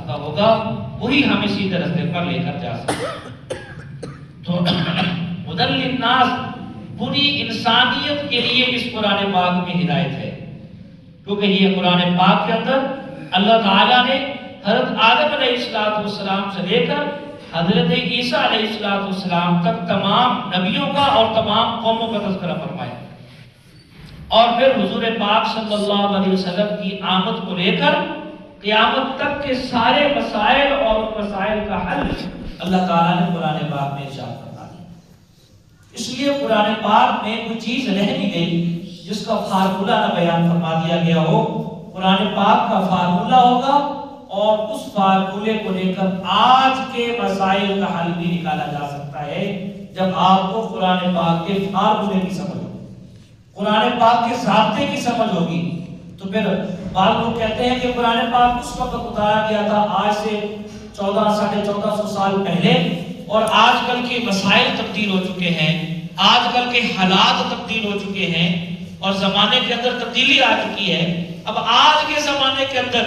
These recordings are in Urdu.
راستہ ہوگا وہی ہمیں سیدھے راستے پر لے کر جا سکتا ہے۔ تو ہدی للناس پوری انسانیت کے لیے اس قرآن پاک میں ہدایت ہے، کیونکہ یہ قرآن پاک کے اندر اللہ تعالیٰ نے حضرت آدم علیہ السلام سے لے کر حضرت عیسیٰ علیہ السلام تک تمام نبیوں کا اور تمام قوموں کا تذکرہ فرمایا، اور پھر حضور پاک صلی اللہ علیہ وسلم کی آمد کو لے کر قیامت تک کے سارے مسائل اور مسائل کا حل اللہ تعالیٰ نے قرآن پاک میں ارشاد فرما دیا۔ اس لیے قرآن پاک میں کوئی چیز رہ نہیں گئی جس کا فارمولہ نہ بیان فرما دیا گیا ہو۔ قرآن پاک کا فارمولہ ہوگا اور اس فارمولے کو لے کر آج کے مسائل کا حل بھی نکالا جا سکتا ہے جب آپ کو قرآن پاک کے فارمولے کی سمجھ ہوگی، قرآن پاک کے ضابطے کی سمجھ ہوگی۔ تو پھر بعض لوگ کہتے ہیں کہ قرآن پاک اس وقت اتارا گیا تھا آج سے 1400 سال پہلے، اور آج کل کے مسائل تبدیل ہو چکے ہیں، آج کل کے حالات تبدیل ہو چکے ہیں اور زمانے کے اندر تبدیلی آ چکی ہے۔ اب آج کے زمانے کے اندر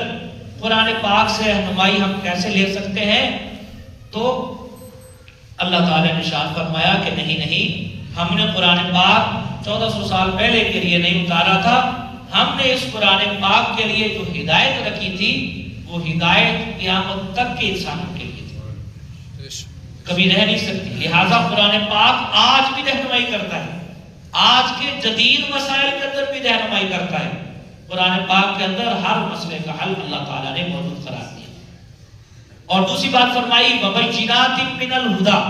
قرآن پاک سے رہنمائی ہم کیسے لے سکتے ہیں؟ تو اللہ تعالیٰ نے ارشاد فرمایا کہ نہیں، ہم نے قرآن پاک 1400 سال پہلے کے لیے نہیں اتارا تھا، ہم نے اس قرآن پاک کے لیے جو ہدایت رکھی تھی وہ ہدایت قیامت تک کے انسانوں کے لیے تھی، کبھی رہ نہیں سکتی۔ لہٰذا قرآن پاک آج بھی رہنمائی کرتا ہے، آج کے جدید مسائل کے اندر بھی رہنمائی کرتا ہے۔ قرآن پاک کے اندر ہر مسئلے کا حل اللہ تعالیٰ نے موجود قرار دیا۔ اور دوسری بات فرمائی وَبَيِّنَاتٍ مِّنَ الْهُدَىٰ،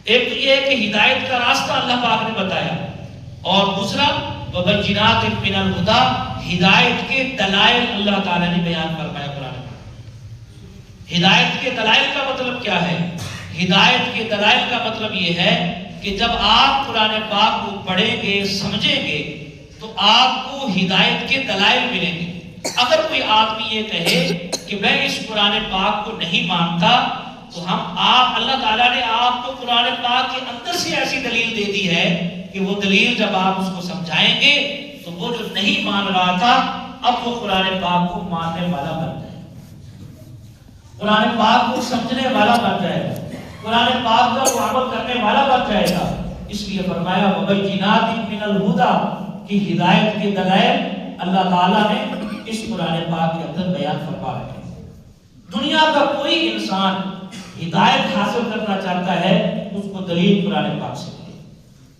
ایک تو یہ ہے کہ ہدایت کا راستہ اللہ پاک نے بتایا، اور دوسرا وَبَيِّنَاتٍ مِّنَ الْهُدَىٰ، ہدایت کے دلائل اللہ تعالیٰ نے بیان فرمایا قرآن پاک۔ ہدایت کے دلائل کا مطلب کیا ہے؟ ہدایت کے دلائل کا مطلب یہ ہے کہ جب آپ قرآن پاک کو پڑھیں گے، سمجھیں گے، تو آپ کو ہدایت کے دلائل ملیں گے۔ اگر کوئی آدمی یہ کہے کہ میں اس قرآن پاک کو نہیں مانتا، تو اللہ تعالیٰ نے آپ کو قرآن پاک کے اندر سے ایسی دلیل دے دی ہے کہ وہ دلیل جب آپ اس کو سمجھائیں گے تو وہ جو نہیں مان رہا تھا اب وہ قرآن پاک کو ماننے والا بن جائے، قرآن پاک کو سمجھنے والا بن جائے گا، قرآن پاک کا وہ عمل کرنے والا بن جائے گا۔ اس لیے فرمایا وَبَيِّنَاتٍ مِّنَ الْهُدَىٰ کی ہدایت کے دلائل اللہ تعالیٰ نے اس قرآن پاک کے اندر بیان فرما رہے ہیں۔ دنیا کا کوئی انسان ہدایت حاصل کرنا چاہتا ہے، اس کو دلیل قرآن پاک سے ملے گا،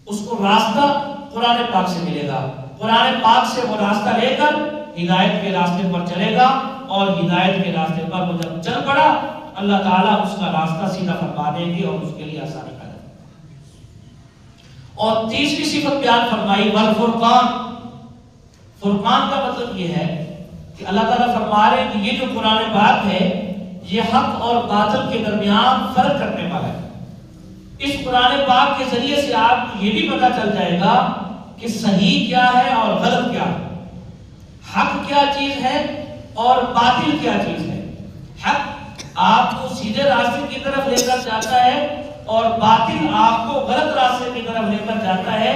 اس کو راستہ قرآن پاک سے ملے گا، قرآن پاک سے وہ راستہ لے کر ہدایت کے راستے پر چلے گا، اور ہدایت کے راستے پر وہ جب چل پڑا اللہ تعالیٰ اس کا راستہ سیدھا فرما دیں گے اور اس کے لیے آسانی پیدا ہوگی۔ اور تیسری صفت بیان فرمائی والفرقان، فرقان کا مطلب یہ ہے کہ اللہ تعالیٰ فرما رہے ہیں کہ یہ جو قرآن پاک ہے یہ حق اور باطل کے درمیان فرق کرنے والا ہے۔ اس قرآن پاک کے ذریعے سے آپ کو یہ بھی پتہ چل جائے گا کہ صحیح کیا ہے اور غلط کیا ہے، حق کیا چیز ہے اور باطل کیا چیز ہے۔ حق آپ کو سیدھے راستے کی طرف لے کر جاتا ہے اور باطل آپ کو غلط راستے کی طرف لے کر جاتا ہے۔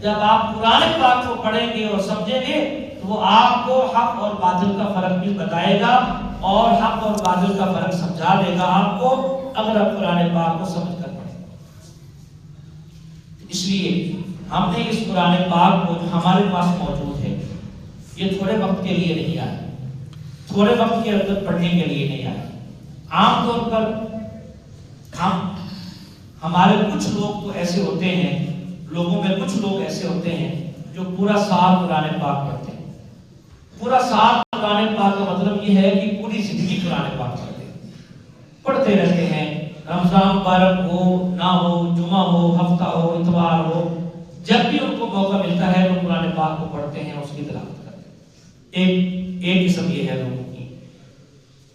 جب آپ قرآن پاک کو پڑھیں گے اور سمجھیں گے تو وہ آپ کو حق اور باطل کا فرق بھی بتائے گا اور حق اور باطل کا فرق سمجھا دے گا آپ کو، اگر آپ قرآن پاک کو سمجھ کر پڑھیں۔ اس لیے ہم نے اس قرآن پاک کو جو ہمارے پاس موجود ہے یہ تھوڑے وقت کے لیے نہیں آیا، تھوڑے وقت کے اندر پڑھنے کے لیے نہیں آیا۔ عام طور پر ہمارے کچھ لوگ تو ایسے ہوتے ہیں، لوگوں میں کچھ لوگ ایسے ہوتے ہیں جو پورا سال قرآن پاک پڑھتے ہیں۔ پورا سال قرآن پاک کا مطلب یہ ہے کہ پوری زندگی قرآن پاک پڑھتے رہتے ہیں، رمضان مبارک ہو نہ ہو، جمعہ ہو، ہفتہ ہو، اتوار ہو، جب بھی ان کو موقع ملتا ہے وہ قرآن پاک کو پڑھتے ہیں، اس کی تلاوت کرتے ہیں۔ ایک قسم یہ ہے لوگوں کی۔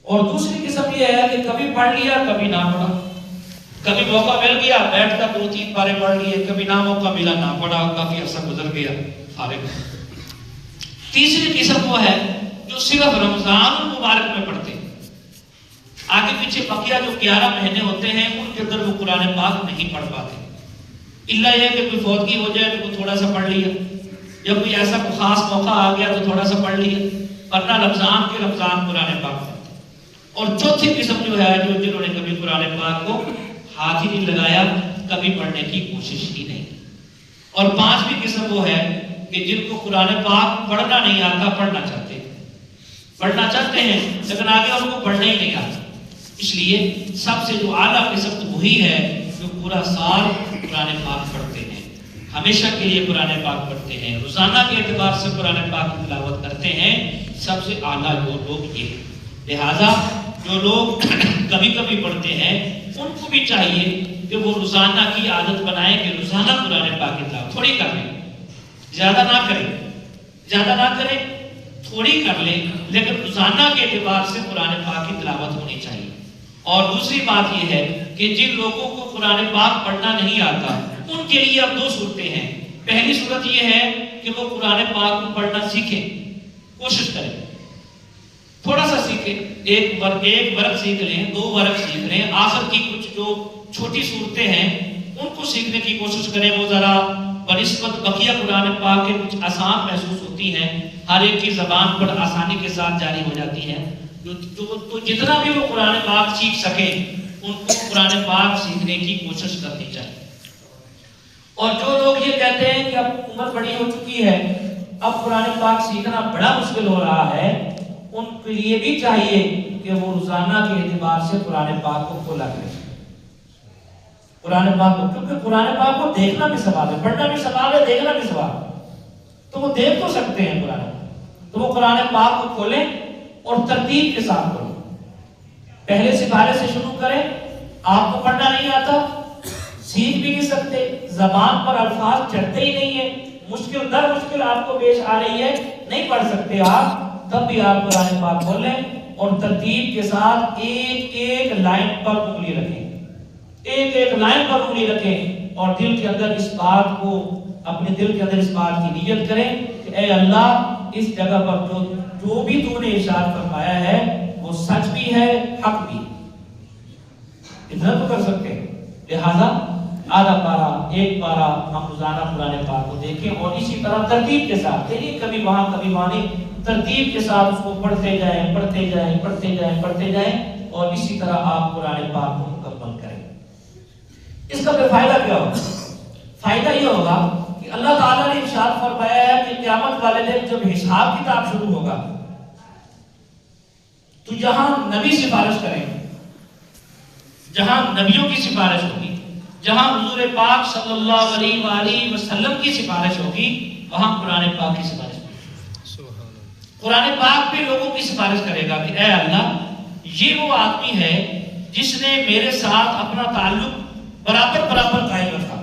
اور دوسری قسم یہ ہے کہ کبھی پڑھ لیا کبھی نہ پڑھا، کبھی موقع مل گیا بیٹھ کر 2-3 بارے پڑھ لیے، کبھی نہ موقع ملا نہ پڑھا، کافی عرصہ گزر گیا فارغ۔ تیسری قسم وہ ہے جو صرف رمضان المبارک میں پڑھتے ہیں، آگے پیچھے بقیہ جو 11 مہینے ہوتے ہیں ان کے اندر وہ قرآن پاک نہیں پڑھ پاتے، الا یہ کہ کوئی فوتگی ہو جائے تو تھوڑا سا پڑھ لیا، یا کوئی ایسا خاص موقع آ گیا تو تھوڑا سا پڑھ لیا، ورنہ رمضان کے رمضان قرآن پاک پڑھتے ہیں۔ اور چوتھی قسم جو ہے جنہوں نے کبھی قرآن پاک کو ہاتھ ہی نہیں لگایا، کبھی پڑھنے کی کوشش ہی نہیں. اور پانچویں قسم وہ ہے کہ جن کو قرآن پاک پڑھنا نہیں آتا، پڑھنا چاہتے ہیں لیکن آگے ان کو پڑھنا ہی نہیں آتا. اس لیے سب سے جو اعلیٰ قسم تو وہی ہے جو پورا سال قرآن پاک پڑھتے ہیں، ہمیشہ کے لیے قرآن پاک پڑھتے ہیں، روزانہ کے اعتبار سے قرآن پاک کی تلاوت کرتے ہیں. سب سے اعلیٰ جو لوگ یہ. لہذا جو لوگ کبھی کبھی پڑھتے ہیں ان کو بھی چاہیے کہ وہ روزانہ کی عادت بنائیں کہ روزانہ قرآن پاک کی تلاوت تھوڑی کر لیں، زیادہ نہ کریں، تھوڑی کر لیں، لیکن روزانہ کے اعتبار سے قرآن پاک کی تلاوت ہونی چاہیے. اور دوسری بات یہ ہے کہ جن لوگوں کو قرآن پاک پڑھنا نہیں آتا ان کے لیے اب دو صورتیں ہیں. پہلی صورت یہ ہے کہ وہ قرآن پاک کو پڑھنا سیکھیں، کوشش کریں، تھوڑا سا سیکھیں، ایک ورق سیکھ لیں، 2 ورق سیکھ لیں، آخر کی کچھ جو چھوٹی صورتیں ہیں ان کو سیکھنے کی کوشش کریں. وہ ذرا بنسبت بقیہ قرآن پاک کے کچھ آسان محسوس ہوتی ہیں، ہر ایک کی زبان پر آسانی کے ساتھ جاری ہو جاتی ہیں. تو جتنا بھی وہ قرآن پاک سیکھ سکیں ان کو قرآن پاک سیکھنے کی کوشش کرنی چاہیے. اور جو لوگ یہ کہتے ہیں کہ اب عمر بڑی ہو چکی ہے، اب قرآن پاک سیکھنا بڑا مشکل ہو رہا ہے، ان کے لیے بھی چاہیے کہ وہ روزانہ کے اعتبار سے قرآن پاک کو کھولا کریں. قرآن پاک کو، کیونکہ قرآن پاک کو دیکھنا بھی ثواب ہے، پڑھنا بھی ثواب ہے، دیکھنا بھی ثواب ہے. تو وہ دیکھ تو سکتے ہیں قرآن، تو وہ قرآن پاک کو کھولیں اور ترتیب کے ساتھ پڑھیں. پہلے سپارے سے شروع کریں. آپ کو پڑھنا نہیں آتا، سیکھ بھی نہیں سکتے، زبان پر الفاظ چڑھتے ہی نہیں ہیں، مشکل در مشکل آپ کو پیش آ رہی ہے، نہیں پڑھ سکتے آپ، تب بھی آپ قرآن پاک کھولیں اور ترتیب کے ساتھ ایک لائن پر انگلی رکھیں، ایک لائن پر انگلی رکھیں اور دل کے اندر اس بات کو، اپنے دل کے اندر اس بات کی نیت کریں کہ اے اللہ، اس جگہ پر جو بھی تو نے ارشاد فرمایا ہے وہ سچ بھی ہے، حق بھی. اتنا تو کر سکتے ہیں. لہذا آدھا پارا، 1 پارا ہم روزانہ قرآن پاک کو دیکھیں اور اسی طرح ترتیب کے ساتھ، یعنی کبھی وہاں کبھی وہاں نہیں، ترتیب کے ساتھ اس کو پڑھتے جائیں اور اسی طرح آپ قرآن پاک کو مکمل کریں. اس کا پھر فائدہ کیا ہوگا؟ فائدہ یہ ہوگا کہ اللہ تعالیٰ نے ارشاد فرمایا ہے کہ قیامت والے دن جب حساب کتاب شروع ہوگا تو جہاں نبی سفارش کریں، جہاں نبیوں کی سفارش ہوگی، جہاں حضور پاک صلی اللہ علیہ وآلہ وسلم کی سفارش ہوگی، وہاں قرآن پاک کی سفارش ہوگی. قرآن پاک بھی لوگوں کی سفارش کرے گا کہ اے اللہ، یہ وہ آدمی ہے جس نے میرے ساتھ اپنا تعلق برابر قائم رکھا،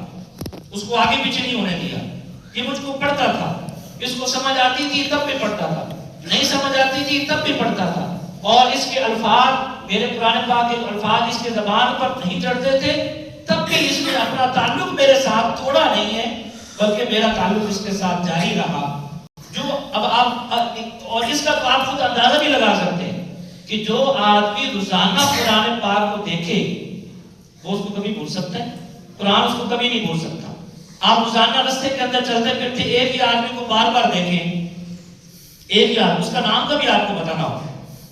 اس کو آگے پیچھے نہیں ہونے دیا. یہ مجھ کو پڑھتا تھا، اس کو سمجھ آتی تھی تب بھی پڑھتا تھا، نہیں سمجھ آتی تھی تب بھی پڑھتا تھا، اور اس کے الفاظ، میرے قرآن پاک کے الفاظ اس کے زبان پر نہیں چڑھتے تھے تب بھی اس نے اپنا تعلق میرے ساتھ توڑا نہیں ہے، بلکہ میرا تعلق اس کے ساتھ جاری رہا. جو اب آپ، اور اس کا تو آپ خود اندازہ بھی لگا سکتے ہیں کہ جو آدمی روزانہ قرآن پاک کو دیکھے وہ اس کو کبھی بھول سکتا ہے؟ قرآن اس کو کبھی نہیں بھول سکتا. آپ روزانہ رستے کے اندر چلتے پھرتے ایک ہی آدمی کو بار بار دیکھیں، ایک ہی آدمی، اس کا نام کبھی آپ کو بتانا ہو،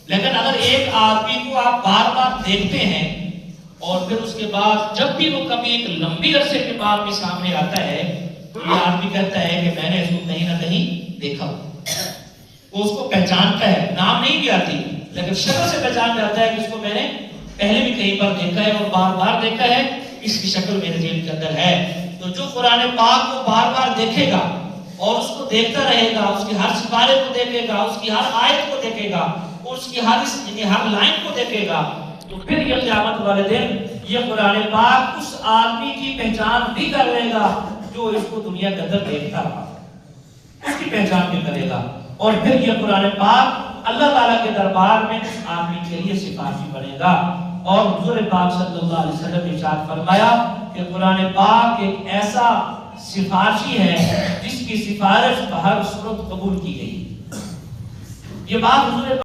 لیکن اگر ایک آدمی کو آپ بار بار دیکھتے ہیں اور پھر اس کے بعد جب بھی وہ کبھی ایک لمبی عرصے کے بعد بھی سامنے آتا ہے تو یہ آدمی کہتا ہے کہ میں نے اس کو کہیں نہ کہیں دیکھا. وہ اس کو پہچانتا ہے، نام نہیں بھی آتی لیکن شکل سے پہچان جاتا ہے کہ اس کو میں نے پہلے بھی کئی بار دیکھا ہے اور بار بار دیکھا ہے، اس کی شکل میرے ذہن کے اندر ہے. تو جو قرآن پاک کو بار بار دیکھے گا اور اس کو دیکھتا رہے گا، اس کی ہر سپارے کو دیکھے گا، اس کی ہر آیت کو دیکھے گا اور اس کی ہر لائن کو دیکھے گا، تو پھر یہ قیامت والے دن یہ قرآن پاک اس آدمی کی پہچان بھی کر لے گا جو اس کو دنیا کے اندر دیکھتا رہا، اس کی پہچان بھی کرے گا. اور پھر یہ قرآن پاک اللہ تعالیٰ کے دربار میں اس آدمی کے لیے سفارشی بنے گا. اور حضور پاک صلی اللہ علیہ وسلم نے ارشاد فرمایا کہ قرآن پاک ایک ایسا سفارشی ہے جس کی سفارش ہر صورت قبول کی گئی. یہ بات حضور